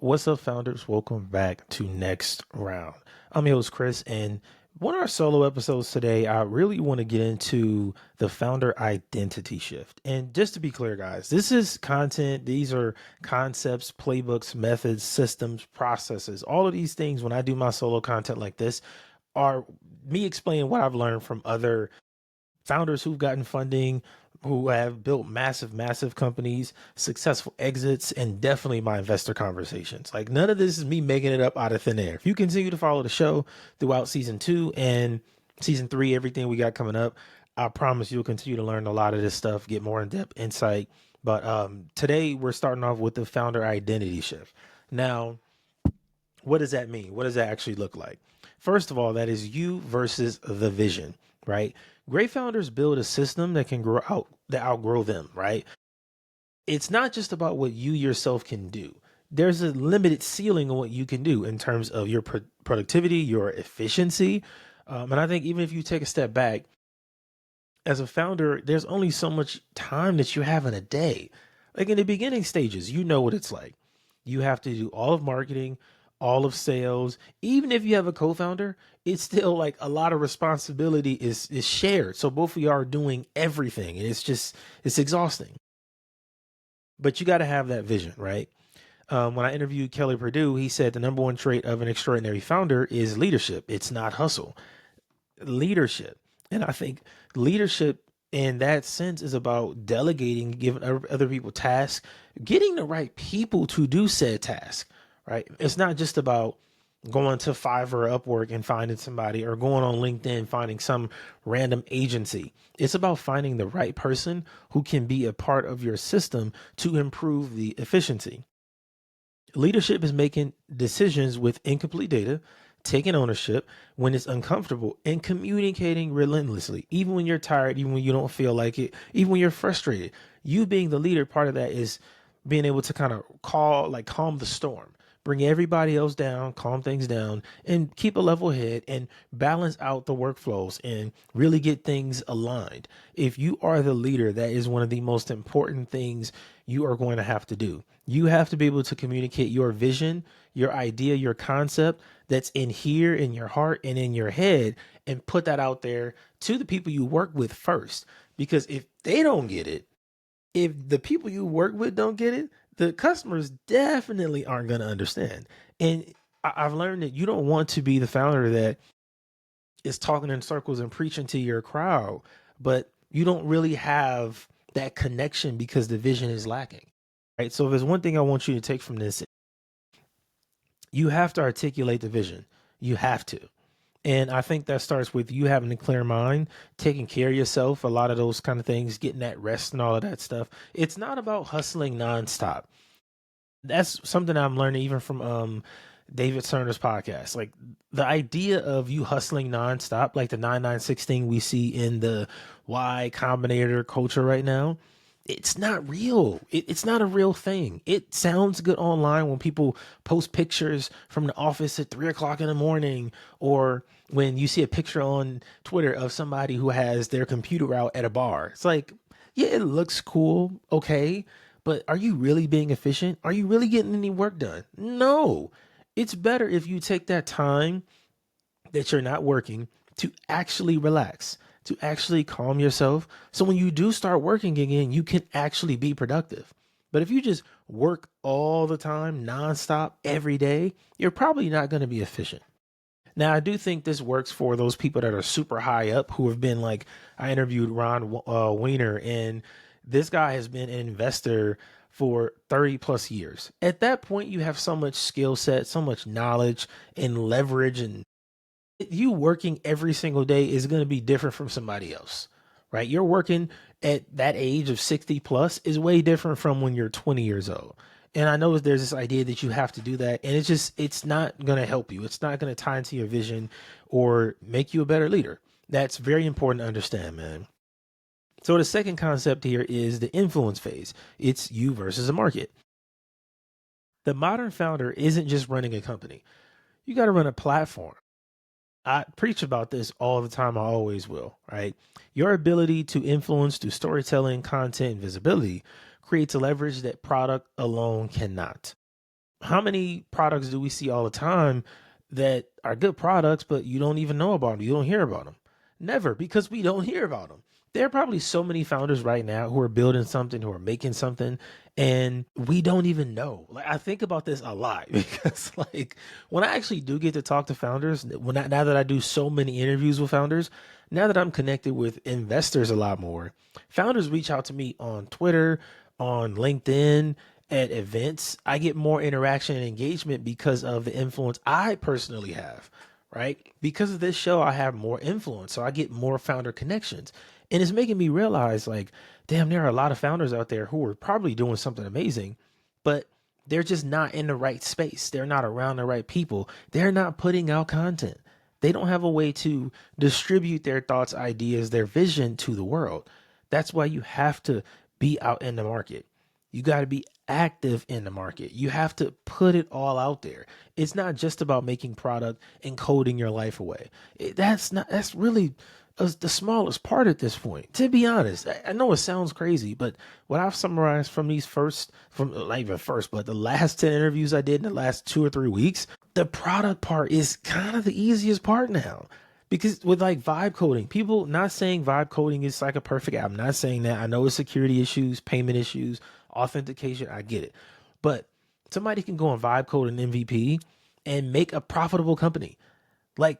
What's up, founders? Welcome back to Next Round. I'm your host, Chris, and one of our solo episodes today, I really want to get into the founder identity shift. And just to be clear, guys, this is content, these are concepts, playbooks, methods, systems, processes. All of these things, when I do my solo content like this, are me explaining what I've learned from other founders who've gotten funding, who have built massive companies, successful exits, and definitely my investor conversations. Like, none of this is me making it up out of thin air. If you continue to follow the show throughout season 2 and season 3, everything we got coming up, I promise you'll continue to learn a lot of this stuff, get more in-depth insight. But today we're starting off with the founder identity shift. Now, what does that mean? What does that actually look like? First of all, that is you versus the vision, right? Great founders build a system that can outgrow them, right? It's not just about what you yourself can do. There's a limited ceiling on what you can do in terms of your productivity, your efficiency. And I think even if you take a step back, as a founder, there's only so much time that you have in a day. Like in the beginning stages, you know what it's like. You have to do all of marketing, all of sales. Even if you have a co-founder, it's still like a lot of responsibility is shared. So both of you are doing everything, and it's exhausting. But you got to have that vision, right? When I interviewed Kelly Purdue, he said the number one trait of an extraordinary founder is leadership. It's not hustle, leadership. And I think leadership in that sense is about delegating, giving other people tasks, getting the right people to do said task, right? It's not just about going to Fiverr or Upwork and finding somebody, or going on LinkedIn finding some random agency. It's about finding the right person who can be a part of your system to improve the efficiency. Leadership is making decisions with incomplete data, taking ownership when it's uncomfortable, and communicating relentlessly, even when you're tired, even when you don't feel like it, even when you're frustrated. You being the leader, part of that is being able to kind of calm the storm, bring everybody else down, calm things down, and keep a level head and balance out the workflows and really get things aligned. If you are the leader, that is one of the most important things you are going to have to do. You have to be able to communicate your vision, your idea, your concept that's in here, in your heart and in your head, and put that out there to the people you work with first. Because if they don't get it, if the people you work with don't get it, the customers definitely aren't going to understand. And I've learned that you don't want to be the founder that is talking in circles and preaching to your crowd, but you don't really have that connection because the vision is lacking. Right. So if there's one thing I want you to take from this, you have to articulate the vision. You have to. And I think that starts with you having a clear mind, taking care of yourself, a lot of those kind of things, getting that rest and all of that stuff. It's not about hustling nonstop. That's something I'm learning even from David Cerner's podcast. Like, the idea of you hustling nonstop, like the 996 thing we see in the Y Combinator culture right now, it's not real. It's not a real thing. It sounds good online when people post pictures from the office at 3 o'clock in the morning, or when you see a picture on Twitter of somebody who has their computer out at a bar. It's like, yeah, it looks cool. Okay. But are you really being efficient? Are you really getting any work done? No. It's better if you take that time that you're not working to actually relax, to actually calm yourself. So when you do start working again, you can actually be productive. But if you just work all the time, nonstop, every day, you're probably not going to be efficient. Now, I do think this works for those people that are super high up who have been like, I interviewed Ron Weiner, and this guy has been an investor for 30 plus years. At that point, you have so much skill set, so much knowledge and leverage, and you working every single day is going to be different from somebody else, right? You're working at that age of 60 plus is way different from when you're 20 years old. And I know there's this idea that you have to do that, and it's not going to help you. It's not going to tie into your vision or make you a better leader. That's very important to understand, man. So the second concept here is the influence phase. It's you versus a market. The modern founder isn't just running a company. You got to run a platform. I preach about this all the time. I always will, right? Your ability to influence through storytelling, content, and visibility creates a leverage that product alone cannot. How many products do we see all the time that are good products, but you don't even know about them? You don't hear about them. Never, because we don't hear about them. There are probably so many founders right now who are building something, who are making something, and we don't even know. Like I think about this a lot because, like, when I actually do get to talk to founders, now that I do so many interviews with founders, now that I'm connected with investors a lot more, founders reach out to me on Twitter, on LinkedIn, at events. I get more interaction and engagement because of the influence I personally have, right? Because of this show, I have more influence. So I get more founder connections. And it's making me realize, like, damn, there are a lot of founders out there who are probably doing something amazing, but they're just not in the right space. They're not around the right people. They're not putting out content. They don't have a way to distribute their thoughts, ideas, their vision to the world. That's why you have to be out in the market. You got to be active in the market. You have to put it all out there. It's not just about making product and coding your life away. That's really the smallest part at this point. To be honest, I know it sounds crazy, but what I've summarized from not even first, but the last 10 interviews I did in the last 2 or 3 weeks, the product part is kind of the easiest part now. Because with like vibe coding, people not saying vibe coding is like a perfect app. I'm not saying that. I know it's security issues, payment issues, authentication. I get it. But somebody can go on vibe code and MVP and make a profitable company. Like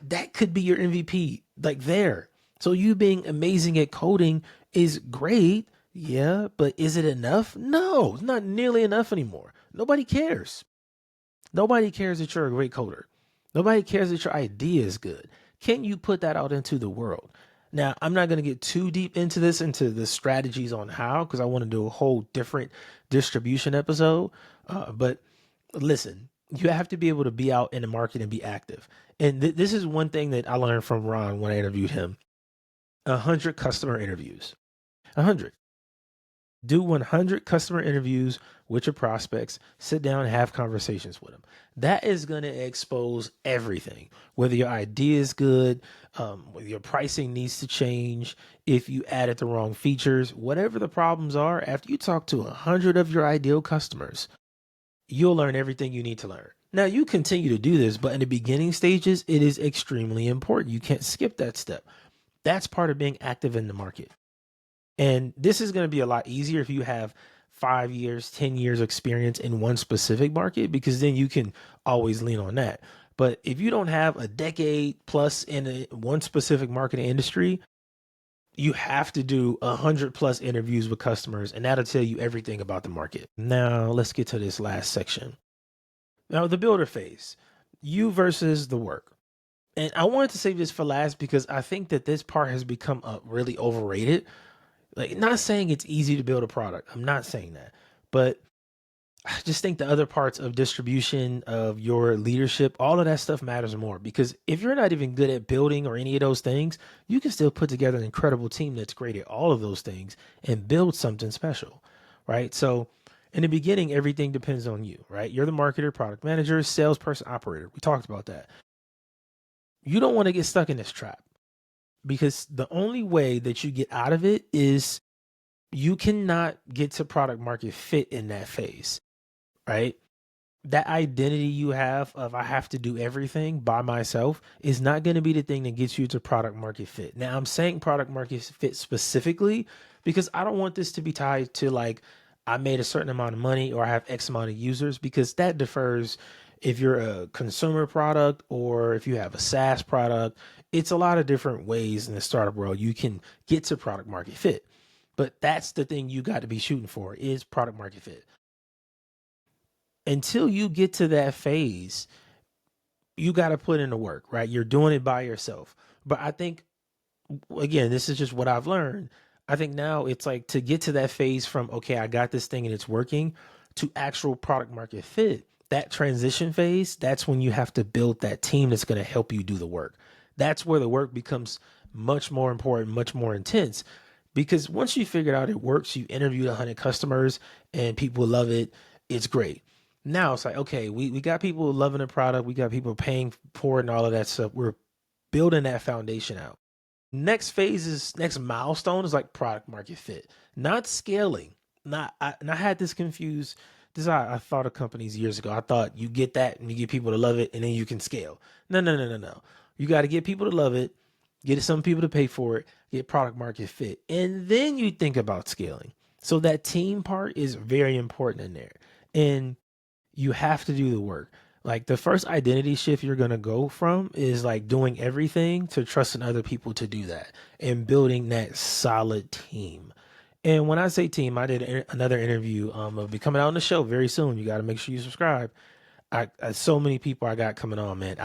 that could be your MVP, like there. So you being amazing at coding is great. Yeah, but is it enough? No, it's not nearly enough anymore. Nobody cares. Nobody cares that you're a great coder. Nobody cares that your idea is good. Can you put that out into the world? Now, I'm not going to get too deep into this, into the strategies on how, because I want to do a whole different distribution episode. But listen, you have to be able to be out in the market and be active. And this is one thing that I learned from Ron when I interviewed him: 100 customer interviews. 100. Do 100 customer interviews with your prospects, sit down and have conversations with them. That is going to expose everything, whether your idea is good, whether your pricing needs to change, if you added the wrong features, whatever the problems are. After you talk to 100 of your ideal customers, you'll learn everything you need to learn. Now, you continue to do this, but in the beginning stages, it is extremely important. You can't skip that step. That's part of being active in the market. And this is going to be a lot easier if you have 5 years, 10 years experience in one specific market, because then you can always lean on that. But if you don't have a decade plus in one specific market industry, you have to do 100 plus interviews with customers, and that'll tell you everything about the market. Now, let's get to this last section. Now, the builder phase, you versus the work. And I wanted to save this for last because I think that this part has become really overrated. Like, not saying it's easy to build a product. I'm not saying that. But I just think the other parts of distribution, of your leadership, all of that stuff matters more, because if you're not even good at building or any of those things, you can still put together an incredible team that's great at all of those things and build something special, right? So in the beginning, everything depends on you, right? You're the marketer, product manager, salesperson, operator. We talked about that. You don't want to get stuck in this trap, because the only way that you get out of it is you cannot get to product market fit in that phase, right? That identity you have of I have to do everything by myself is not going to be the thing that gets you to product market fit. Now, I'm saying product market fit specifically because I don't want this to be tied to like I made a certain amount of money or I have X amount of users, because that differs if you're a consumer product or if you have a SaaS product. It's a lot of different ways in the startup world you can get to product market fit. But that's the thing you got to be shooting for, is product market fit. Until you get to that phase, you got to put in the work, right? You're doing it by yourself. But I think, again, this is just what I've learned. I think now it's like to get to that phase from, okay, I got this thing and it's working, to actual product market fit. That transition phase, that's when you have to build that team that's going to help you do the work. That's where the work becomes much more important, much more intense. Because once you figured out it works, you interviewed 100 customers and people love it, it's great. Now it's like, okay, we got people loving the product, we got people paying for it and all of that stuff. We're building that foundation out. Next milestone is like product market fit, not scaling. Not I, and I had this this is how I thought of companies years ago. I thought you get that and you get people to love it and then you can scale. No, no, no, no, no. You got to get people to love it, get some people to pay for it, get product market fit, and then you think about scaling. So that team part is very important in there. And you have to do the work. Like the first identity shift you're going to go from is like doing everything to trusting other people to do that and building that solid team. And when I say team, I did another interview. I'll be coming out on the show very soon. You got to make sure you subscribe. I so many people I got coming on, man.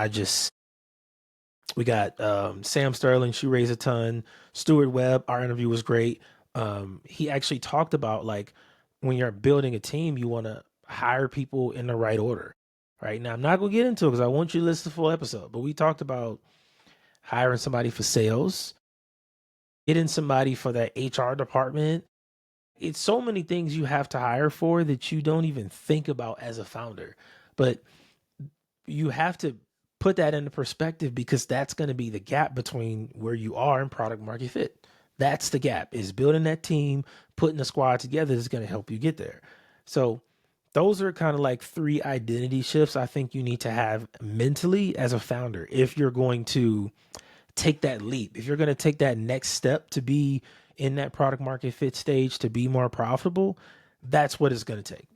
We got Sam Sterling. She raised a ton. Stuart Webb. Our interview was great. He actually talked about like when you're building a team, you want to hire people in the right order. Right now, I'm not gonna get into it because I want you to listen to the full episode. But we talked about hiring somebody for sales, getting somebody for that HR department. It's so many things you have to hire for that you don't even think about as a founder. But you have to put that into perspective because that's going to be the gap between where you are and product market fit. That's the gap, is building that team, putting the squad together is going to help you get there. So those are kind of like three identity shifts I think you need to have mentally as a founder if you're going to take that leap, if you're going to take that next step to be in that product market fit stage to be more profitable. That's what it's going to take.